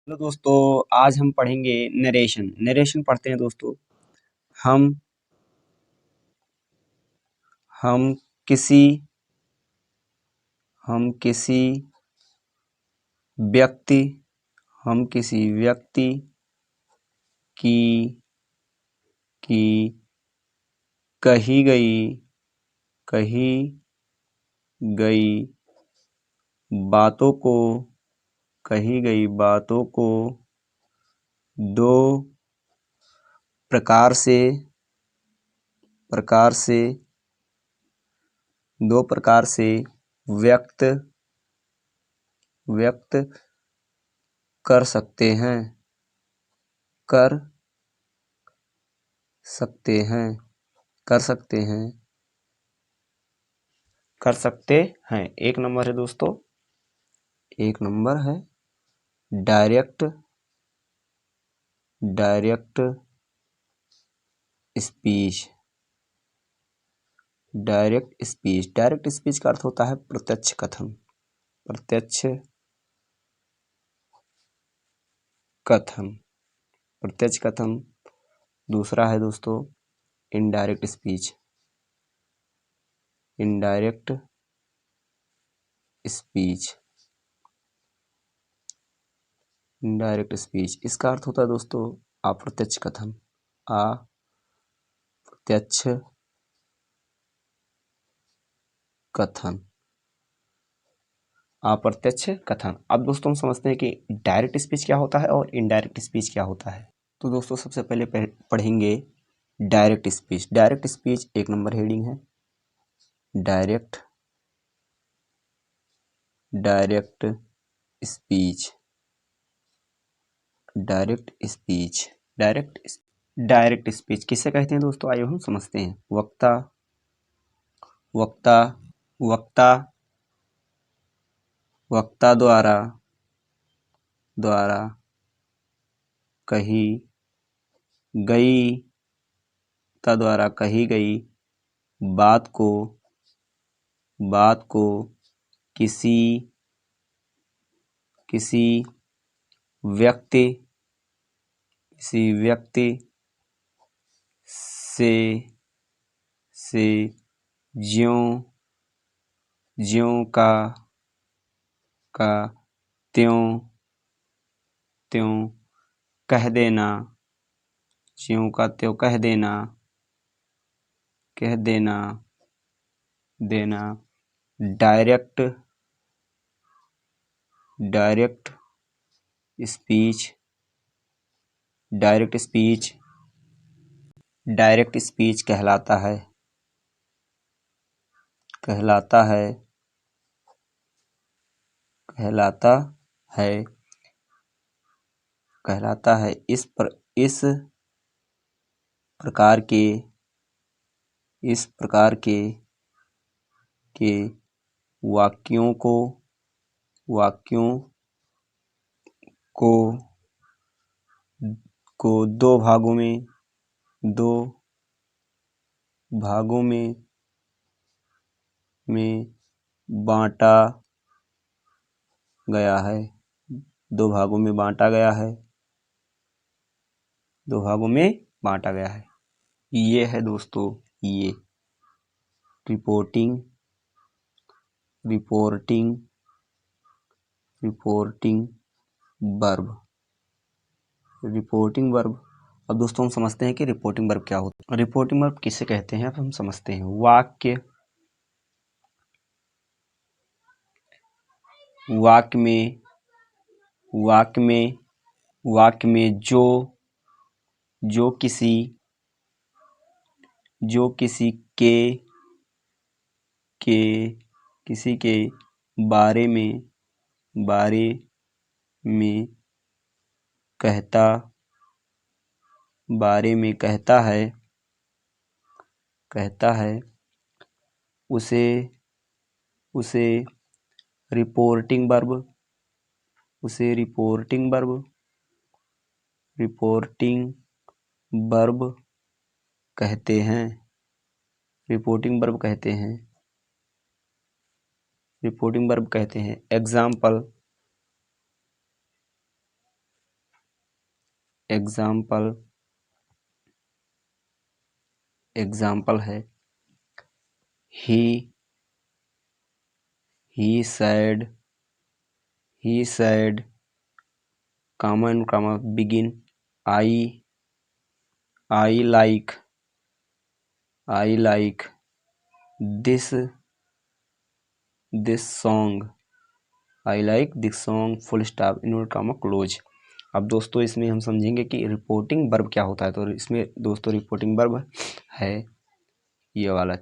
Hello दोस्तों। आज हम पढ़ेंगे नरेशन। नरेशन पढ़ते हैं दोस्तों। हम हम किसी हम किसी व्यक्ति हम किसी व्यक्ति की की कही कही गई बातों को दो प्रकार से व्यक्त कर सकते हैं कर सकते हैं कर सकते हैं कर सकते हैं। एक नंबर है दोस्तों, एक नंबर है डायरेक्ट स्पीच। डायरेक्ट स्पीच का अर्थ होता है प्रत्यक्ष कथन। प्रत्यक्ष कथन। दूसरा है दोस्तों इनडायरेक्ट स्पीच। इनडायरेक्ट स्पीच इसका अर्थ होता है दोस्तों अप्रत्यक्ष कथन। अप्रत्यक्ष कथन। अब दोस्तों हम समझते हैं कि डायरेक्ट स्पीच क्या होता है और इनडायरेक्ट स्पीच क्या होता है। तो दोस्तों सबसे पहले पढ़ेंगे डायरेक्ट स्पीच। डायरेक्ट स्पीच एक नंबर हेडिंग है। Direct speech. डायरेक्ट स्पीच किसे कहते हैं दोस्तों, आइए हम समझते हैं। वक्ता द्वारा कही गई बात को किसी व्यक्ति से ज्यों का त्यों कह देना। डायरेक्ट स्पीच कहलाता है इस प्रकार के वाक्यों को दो भागों में बांटा गया है। ये है दोस्तों ये रिपोर्टिंग वर्ब। अब दोस्तों हम समझते हैं कि रिपोर्टिंग वर्ब क्या होता है। रिपोर्टिंग वर्ब किसे कहते हैं, अब हम समझते हैं। वाक्य में जो किसी के बारे में कहता है उसे रिपोर्टिंग वर्ब कहते हैं। एग्जाम्पल एग्जाम्पल एग्जाम्पल है he said comma and comma begin I like this song I like this song full stop invert comma close. अब दोस्तों इसमें हम समझेंगे कि रिपोर्टिंग वर्ब क्या होता है। तो इसमें दोस्तों रिपोर्टिंग वर्ब है ये वाला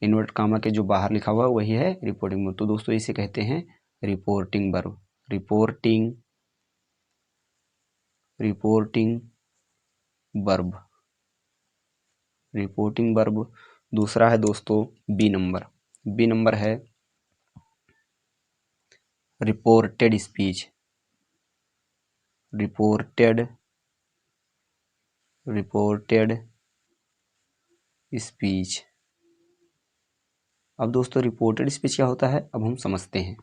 इनवर्ट कॉमा के जो बाहर लिखा हुआ है वही है रिपोर्टिंग वर्ब। तो दोस्तों इसे कहते हैं रिपोर्टिंग वर्ब। Reporting verb. दूसरा है दोस्तों बी नंबर है रिपोर्टेड स्पीच। अब दोस्तों रिपोर्टेड स्पीच क्या होता है अब हम समझते हैं।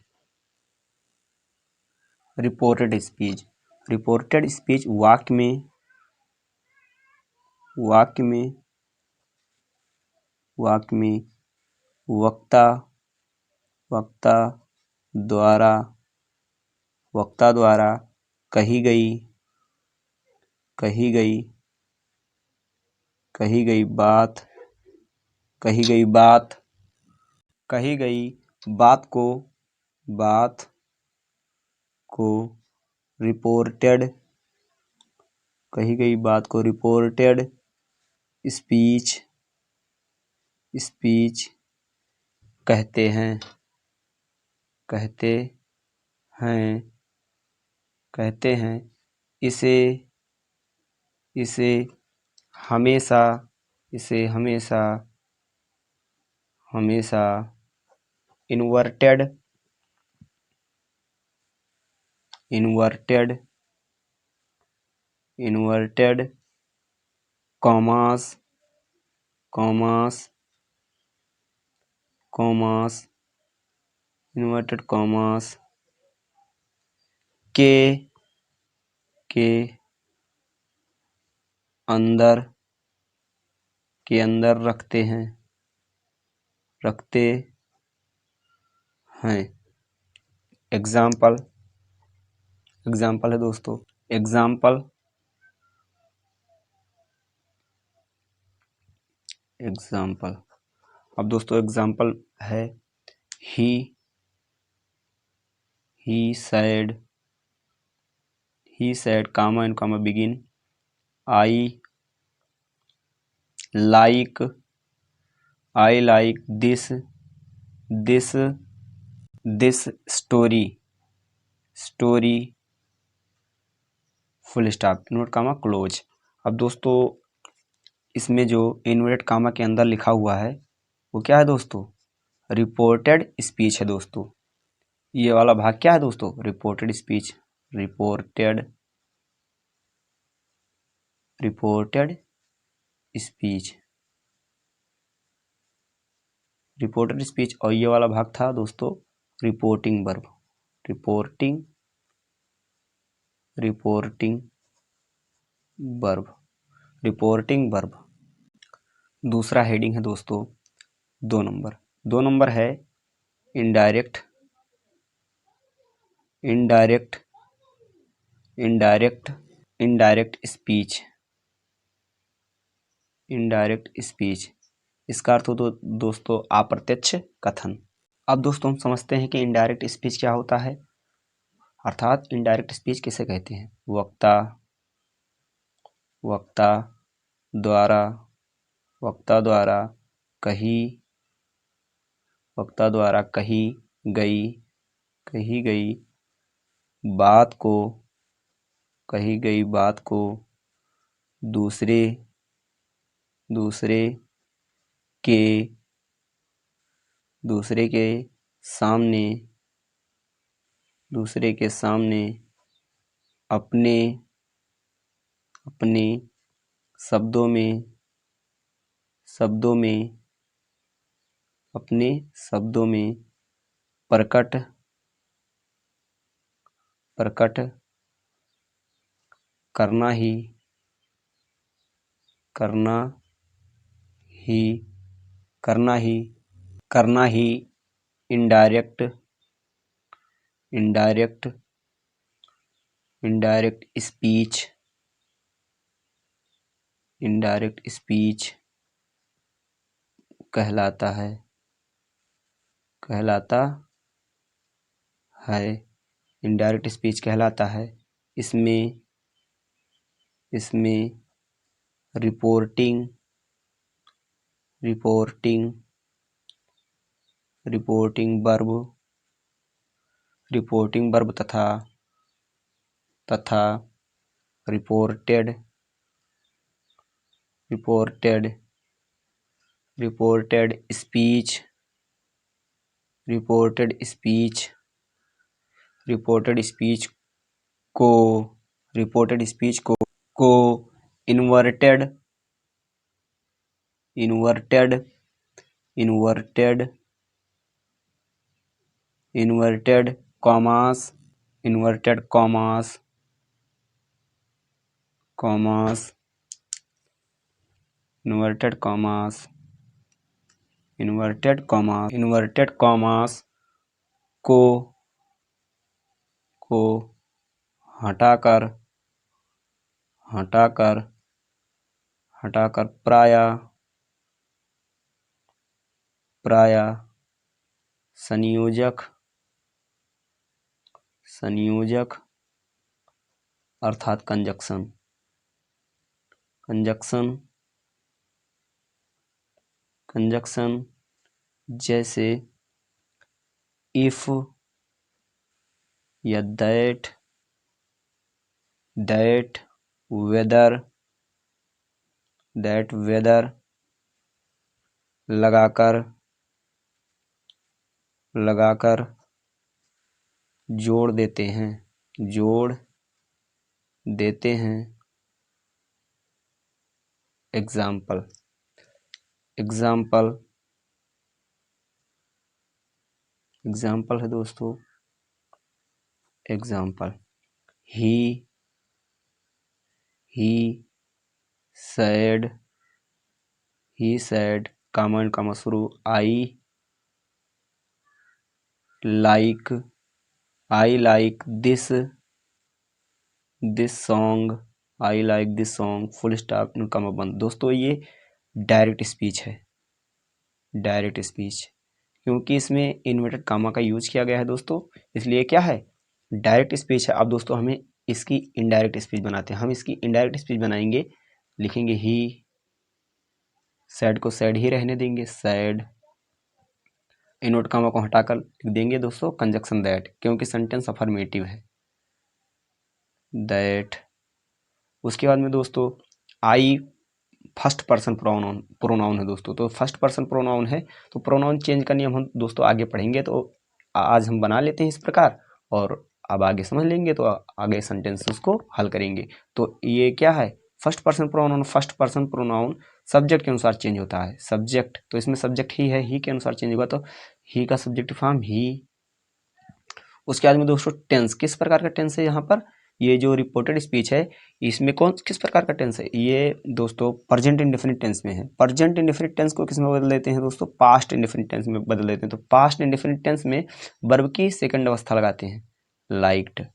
रिपोर्टेड स्पीच वाक्य में वक्ता द्वारा कही गई बात को रिपोर्टेड स्पीच कहते हैं। इसे हमेशा इन्वर्टेड कॉमास इन्वर्टेड कॉमास के अंदर रखते हैं। एग्जाम्पल है दोस्तों एग्जाम्पल अब दोस्तों एग्जाम्पल है he said comma and comma begin I like this story full stop invert comma close. अब दोस्तों इसमें जो इनवर्टेड कॉमा के अंदर लिखा हुआ है वो क्या है दोस्तों रिपोर्टेड स्पीच है दोस्तों। ये वाला भाग क्या है दोस्तों रिपोर्टेड स्पीच। रिपोर्टेड स्पीच और ये वाला भाग था दोस्तों रिपोर्टिंग वर्ब। Reporting verb. दूसरा हेडिंग है दोस्तों 2 नंबर है इनडायरेक्ट स्पीच। इसका अर्थ हो तो दोस्तों अप्रत्यक्ष कथन। अब दोस्तों हम समझते हैं कि इनडायरेक्ट स्पीच क्या होता है अर्थात इनडायरेक्ट स्पीच किसे कहते हैं। वक्ता द्वारा कही गई बात को दूसरे के सामने अपने शब्दों में प्रकट करना ही करना ही करना ही करना ही indirect indirect indirect speech indirect speech कहलाता है इनडायरेक्ट स्पीच कहलाता है। इसमें रिपोर्टिंग वर्ब तथा रिपोर्टेड स्पीच को इन्वर्टेड कॉमास को हटाकर प्राय संयोजक अर्थात कंजक्शन जैसे इफ या दैट वेदर लगाकर जोड़ देते हैं। एग्जाम्पल है दोस्तों। ही said कॉमा शुरू I like this song full stop comma बंद। दोस्तों ये डायरेक्ट स्पीच क्योंकि इसमें इन्वर्टेड कॉमा का यूज किया गया है दोस्तों, इसलिए क्या है डायरेक्ट स्पीच है। अब दोस्तों हमें इसकी इनडायरेक्ट स्पीच बनाते हैं। हम इसकी इनडायरेक्ट स्पीच बनाएंगे, लिखेंगे ही सैड को सैड ही रहने देंगे, सैड इन्वर्ट कॉमा को हटाकर लिख देंगे दोस्तों कंजक्शन दैट, क्योंकि सेंटेंस अफर्मेटिव है दैट। उसके बाद में दोस्तों आई फर्स्ट पर्सन प्रोनाउन है दोस्तों, तो फर्स्ट पर्सन प्रोनाउन है तो प्रोनाउन चेंज का नियम हम दोस्तों आगे पढ़ेंगे। तो आज हम बना लेते हैं इस प्रकार और अब आगे समझ लेंगे तो आगे सेंटेंसेस को हल करेंगे। तो ये क्या है फर्स्ट पर्सन प्रोनाउन सब्जेक्ट के अनुसार चेंज होता है। सब्जेक्ट तो इसमें सब्जेक्ट ही है, ही के अनुसार चेंज होगा, तो ही का सब्जेक्टिव फॉर्म ही। उसके बाद में दोस्तों टेंस, किस प्रकार का टेंस है यहाँ पर, ये जो रिपोर्टेड स्पीच है इसमें किस प्रकार का टेंस है, ये दोस्तों प्रेजेंट इंडेफिनिट टेंस में है। प्रेजेंट इंडेफिनिट टेंस को किस में बदल देते हैं दोस्तों, पास्ट इंडेफिनिट टेंस में बदल देते हैं। तो पास्ट इंडेफिनिट टेंस में वर्ब की सेकंड अवस्था लगाते हैं, लाइक्ड।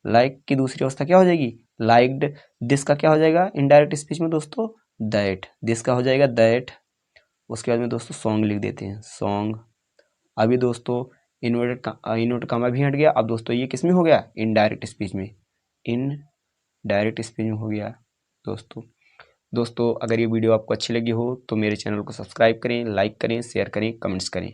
लाइक की दूसरी अवस्था क्या हो जाएगी, लाइक्ड। दिस का क्या हो जाएगा इनडायरेक्ट स्पीच में दोस्तों, दैट। दिस का हो जाएगा दैट। उसके बाद में दोस्तों सॉन्ग लिख देते हैं, सॉन्ग। अभी दोस्तों इन्वर्टेड कॉमा भी हट गया। अब दोस्तों ये किस में हो गया, इनडायरेक्ट स्पीच में, इनडायरेक्ट स्पीच में हो गया दोस्तों अगर ये वीडियो आपको अच्छी लगी हो तो मेरे चैनल को सब्सक्राइब करें, लाइक करें, शेयर करें, कमेंट्स करें।